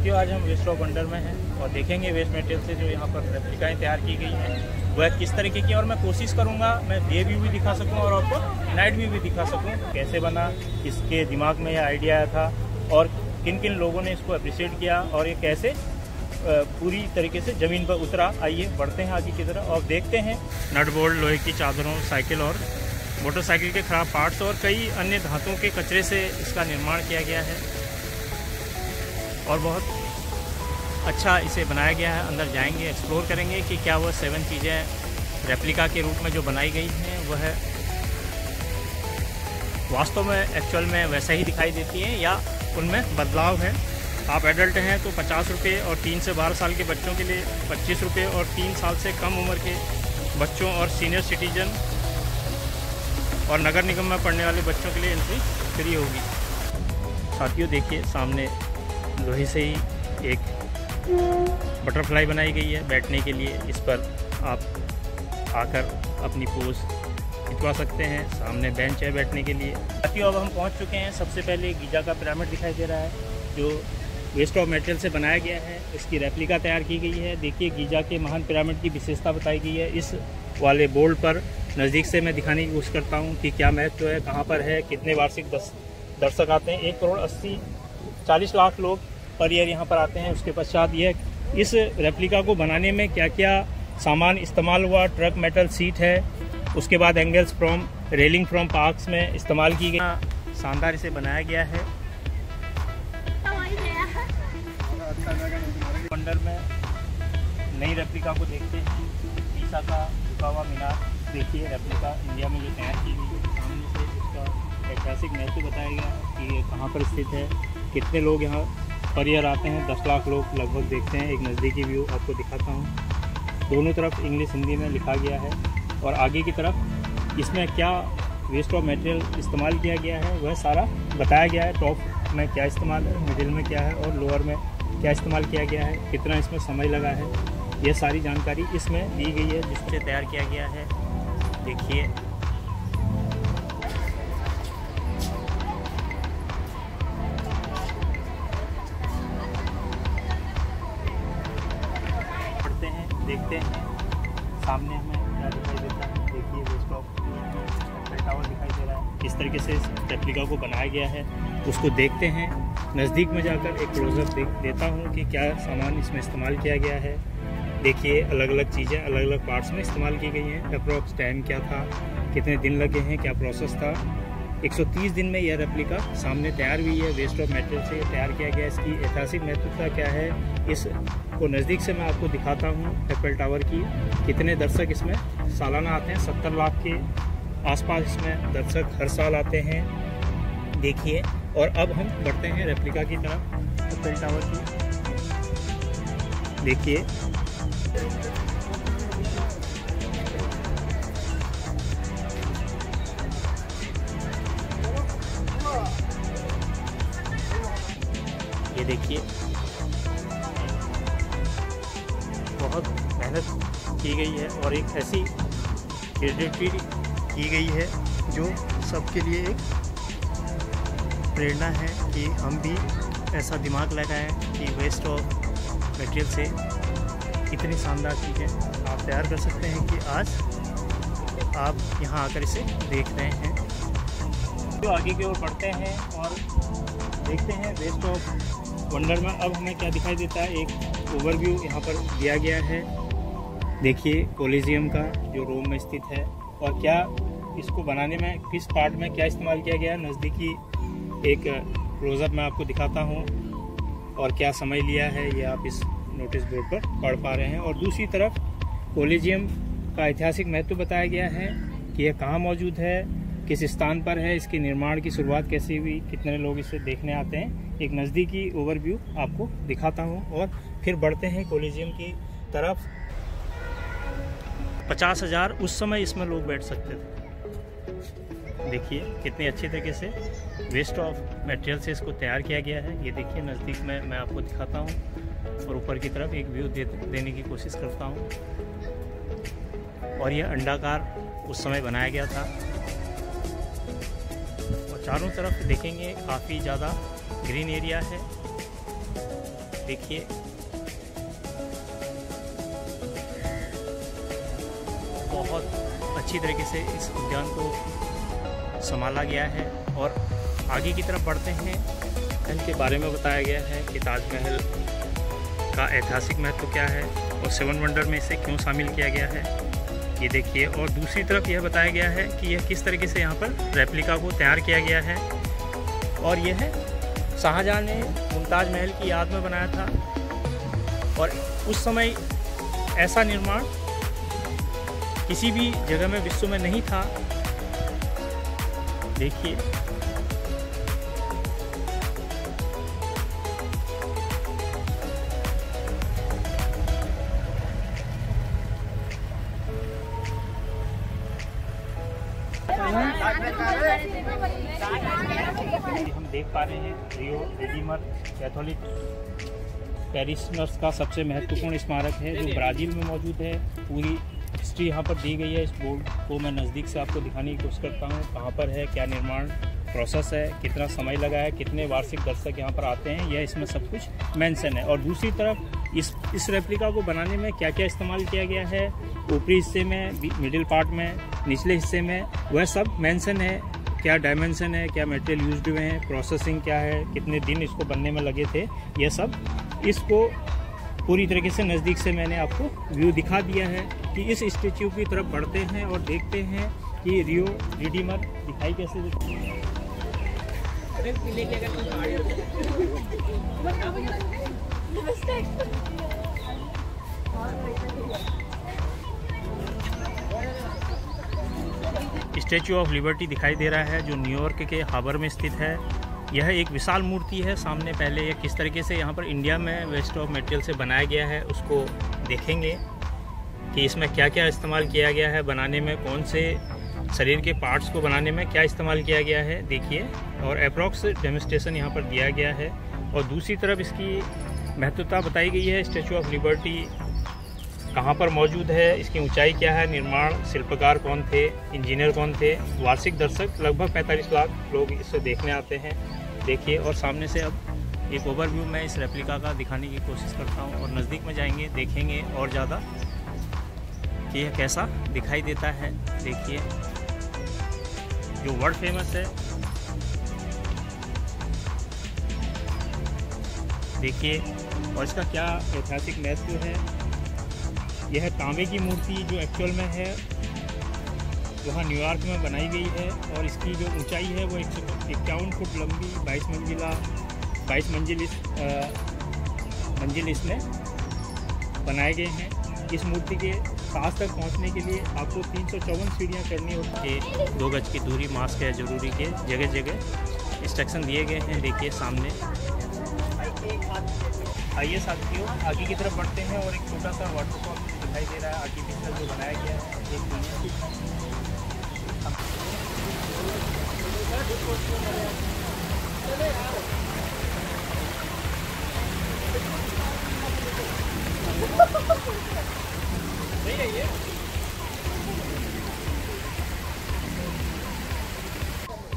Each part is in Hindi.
साथियों, आज हम वेस्ट ऑफ वंडर में हैं और देखेंगे वेस्ट मटेरियल से जो यहाँ पर रेप्लिकाएँ तैयार की गई हैं वह किस तरीके की, और मैं कोशिश करूँगा मैं डे व्यू भी दिखा सकूँ और आपको नाइट व्यू भी दिखा सकूँ। कैसे बना, किसके दिमाग में यह आइडिया आया था और किन किन लोगों ने इसको अप्रिशिएट किया और ये कैसे पूरी तरीके से ज़मीन पर उतरा। आइए बढ़ते हैं आगे की तरफ और देखते हैं। नट बोल्ट, लोहे की चादरों, साइकिल और मोटरसाइकिल के खराब पार्ट्स और कई अन्य धातुओं के कचरे से इसका निर्माण किया गया है और बहुत अच्छा इसे बनाया गया है। अंदर जाएंगे, एक्सप्लोर करेंगे कि क्या वह 7 चीज़ें रेप्लिका के रूप में जो बनाई गई हैं वह वास्तव में एक्चुअल में वैसा ही दिखाई देती हैं या उनमें बदलाव है। आप एडल्ट हैं तो 50 रुपये और 3 से 12 साल के बच्चों के लिए 25 रुपये और 3 साल से कम उम्र के बच्चों और सीनियर सिटीजन और नगर निगम में पढ़ने वाले बच्चों के लिए एंट्री फ्री होगी। साथियों देखिए, सामने लोहे से ही एक बटरफ्लाई बनाई गई है बैठने के लिए। इस पर आप आकर अपनी पोज खिंचवा सकते हैं। सामने बेंच है बैठने के लिए। साथियों अब हम पहुंच चुके हैं। सबसे पहले गीजा का पिरामिड दिखाई दे रहा है जो वेस्ट ऑफ मटेरियल से बनाया गया है। इसकी रेप्लिका तैयार की गई है। देखिए गीजा के महान पिरामिड की विशेषता बताई गई है। इस वाले बोर्ड पर नज़दीक से मैं दिखाने की कोशिश करता हूँ कि क्या महत्व है, कहाँ पर है, कितने वार्षिक दर्शक आते हैं। 1,80,40 लाख लोग पर ईयर यहाँ पर आते हैं। उसके पश्चात यह इस रेप्लिका को बनाने में क्या क्या सामान इस्तेमाल हुआ। ट्रक मेटल सीट है, उसके बाद angles from railing from parks में इस्तेमाल की गई। शानदार इसे बनाया गया है। वंडर में नई रेप्लिका को देखते हैं। पीसा का झुका हुआ मीनार देखिए, रेप्लिका इंडिया में जो तैयार की गई है। सामने से इसका ऐतिहासिक महत्व बताया गया कि ये कहाँ पर स्थित है, कितने लोग यहाँ पर ईयर आते हैं। 10 लाख लोग लगभग देखते हैं। एक नज़दीकी व्यू आपको दिखाता हूँ। दोनों तरफ इंग्लिश हिंदी में लिखा गया है और आगे की तरफ इसमें क्या वेस्ट ऑफ मटेरियल इस्तेमाल किया गया है वह सारा बताया गया है। टॉप में क्या इस्तेमाल है, मिडिल में क्या है और लोअर में क्या इस्तेमाल किया गया है, कितना इसमें समय लगा है, यह सारी जानकारी इसमें दी गई है जिससे तैयार किया गया है। देखिए पढ़ते हैं, देखते हैं सामने हमें क्या दिखाई देता है। देखिए वेस्ट ऑफ टावर दिखाई दे रहा है। इस तरीके से इस रेप्लिका को बनाया गया है, उसको देखते हैं। नज़दीक में जाकर एक क्लोजअप देता हूँ कि क्या सामान इसमें इस्तेमाल किया गया है। देखिए अलग अलग चीज़ें अलग अलग पार्ट्स में इस्तेमाल की गई हैं। अप्रॉक्स टाइम क्या था, कितने दिन लगे हैं, क्या प्रोसेस था। 130 दिन में यह रेप्लिका सामने तैयार हुई है। वेस्ट ऑफ मटेरियल से तैयार किया गया। इसकी ऐतिहासिक महत्वता क्या है इसको नज़दीक से मैं आपको दिखाता हूँ। एफएल टावर की कितने दर्शक इसमें सालाना आते हैं। 70 लाख के आसपास इसमें दर्शक हर साल आते हैं। देखिए और अब हम बढ़ते हैं रेप्लिका की तरफ। एफएल टावर की देखिए ये देखिए बहुत मेहनत की गई है और एक ऐसी क्रिएटिविटी की गई है जो सबके लिए एक प्रेरणा है कि हम भी ऐसा दिमाग लगाएं कि वेस्ट ऑफ मटेरियल से इतनी शानदार चीज़ें आप तैयार कर सकते हैं कि आज आप यहाँ आकर इसे देख रहे हैं। तो आगे की ओर बढ़ते हैं और देखते हैं वेस्ट ऑफ वंडर में अब हमें क्या दिखाई देता है। एक ओवरव्यू यहाँ पर दिया गया है। देखिए कोलिजियम का जो रोम में स्थित है और क्या इसको बनाने में किस पार्ट में क्या इस्तेमाल किया गया। नज़दीकी एक क्लोजअप मैं आपको दिखाता हूँ और क्या समय लिया है ये आप इस नोटिस बोर्ड पर पढ़ पा रहे हैं। और दूसरी तरफ कोलिजियम का ऐतिहासिक महत्व बताया गया है कि यह कहाँ मौजूद है, किस स्थान पर है, इसके निर्माण की शुरुआत कैसे हुई, कितने लोग इसे देखने आते हैं। एक नज़दीकी ओवरव्यू आपको दिखाता हूँ और फिर बढ़ते हैं कोलिजियम की तरफ। 50,000 उस समय इसमें लोग बैठ सकते थे। देखिए कितने अच्छे तरीके से वेस्ट ऑफ मटेरियल से इसको तैयार किया गया है। ये देखिए नज़दीक में मैं आपको दिखाता हूँ और ऊपर की तरफ एक व्यू देने की कोशिश करता हूँ। और यह अंडाकार उस समय बनाया गया था और चारों तरफ देखेंगे काफ़ी ज़्यादा ग्रीन एरिया है। देखिए बहुत अच्छी तरीके से इस उद्यान को संभाला गया है। और आगे की तरफ बढ़ते हैं। इनके बारे में बताया गया है कि ताजमहल का ऐतिहासिक महत्व क्या है और 7 वंडर में इसे क्यों शामिल किया गया है, ये देखिए। और दूसरी तरफ यह बताया गया है कि यह किस तरीके से यहाँ पर रेप्लिका को तैयार किया गया है। और यह शाहजहाँ ने मुमताज़ महल की याद में बनाया था और उस समय ऐसा निर्माण किसी भी जगह में विश्व में नहीं था। देखिए हम देख पा रहे हैं रियो रिडीमर कैथोलिक पैरिशनर्स का सबसे महत्वपूर्ण स्मारक है जो ब्राज़ील में मौजूद है। पूरी हिस्ट्री यहाँ पर दी गई है। इस बोर्ड को मैं नज़दीक से आपको दिखाने की कोशिश करता हूँ, कहाँ पर है, क्या निर्माण प्रोसेस है, कितना समय लगा है, कितने वार्षिक दर्शक यहाँ पर आते हैं, यह इसमें सब कुछ मेंशन है। और दूसरी तरफ इस रेप्लिका को बनाने में क्या क्या इस्तेमाल किया गया है, ऊपरी हिस्से में, मिडिल पार्ट में, निचले हिस्से में, वह सब मेंशन है। क्या डायमेंशन है, क्या मटेरियल यूज्ड हुए हैं, प्रोसेसिंग क्या है, कितने दिन इसको बनने में लगे थे, यह सब इसको पूरी तरीके से नज़दीक से मैंने आपको व्यू दिखा दिया है। कि इस स्टेच्यू की तरफ बढ़ते हैं और देखते हैं कि रियो रिडीमर दिखाई कैसे देती है। स्टैचू ऑफ लिबर्टी दिखाई दे रहा है जो न्यूयॉर्क के हार्बर में स्थित है। यह एक विशाल मूर्ति है। सामने पहले यह किस तरीके से यहाँ पर इंडिया में वेस्ट ऑफ मटेरियल से बनाया गया है उसको देखेंगे कि इसमें क्या क्या इस्तेमाल किया गया है बनाने में, कौन से शरीर के पार्ट्स को बनाने में क्या इस्तेमाल किया गया है, देखिए। और अप्रॉक्स डेमोन्स्ट्रेशन यहाँ पर दिया गया है। और दूसरी तरफ इसकी महत्वता बताई गई है। स्टैचू ऑफ लिबर्टी कहाँ पर मौजूद है, इसकी ऊंचाई क्या है, निर्माण शिल्पकार कौन थे, इंजीनियर कौन थे, वार्षिक दर्शक लगभग 45 लाख लोग इसे देखने आते हैं, देखिए। और सामने से अब एक ओवरव्यू मैं इस रेप्लिका का दिखाने की कोशिश करता हूँ और नज़दीक में जाएंगे, देखेंगे और ज़्यादा कि यह कैसा दिखाई देता है। देखिए जो वर्ल्ड फेमस है, देखिए। और इसका क्या ऐतिहासिक महत्व है। यह तांबे की मूर्ति जो एक्चुअल में है वहाँ न्यूयॉर्क में बनाई गई है और इसकी जो ऊंचाई है वो 151 फुट लंबी, 22 मंजिल इसमें बनाए गए हैं। इस मूर्ति के पास तक पहुंचने के लिए आपको 354 सीढ़ियाँ चढ़नी होती है। 2 गज की दूरी, मास्क है जरूरी के, जगह जगह इंस्ट्रक्शन दिए गए हैं। देखिए सामने। आइए साथियों आगे की तरफ बढ़ते हैं और एक छोटा सा वाटरफॉल दिखाई दे रहा है आर्टिफिशियल जो बनाया गया है।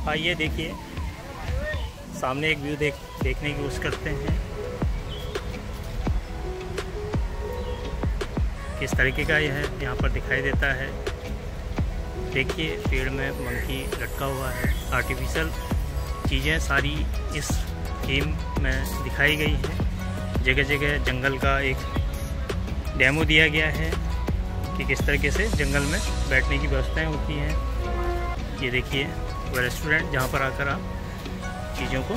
आइए देखिए सामने एक व्यू देखने की कोशिश करते हैं किस तरीके का यह यहाँ पर दिखाई देता है। देखिए पेड़ में मंकी लटका हुआ है। आर्टिफिशियल चीज़ें सारी इस थीम में दिखाई गई हैं। जगह जगह जंगल का एक डेमो दिया गया है कि किस तरीके से जंगल में बैठने की व्यवस्थाएं होती हैं। ये देखिए वह रेस्टोरेंट जहाँ पर आकर आप चीज़ों को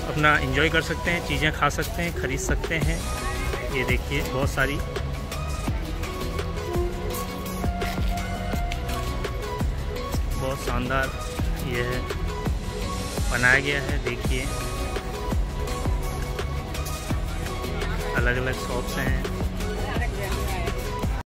अपना एंजॉय कर सकते हैं, चीज़ें खा सकते हैं, ख़रीद सकते हैं। ये देखिए बहुत सारी बहुत शानदार यह बनाया गया है। देखिए अलग अलग शॉप्स हैं।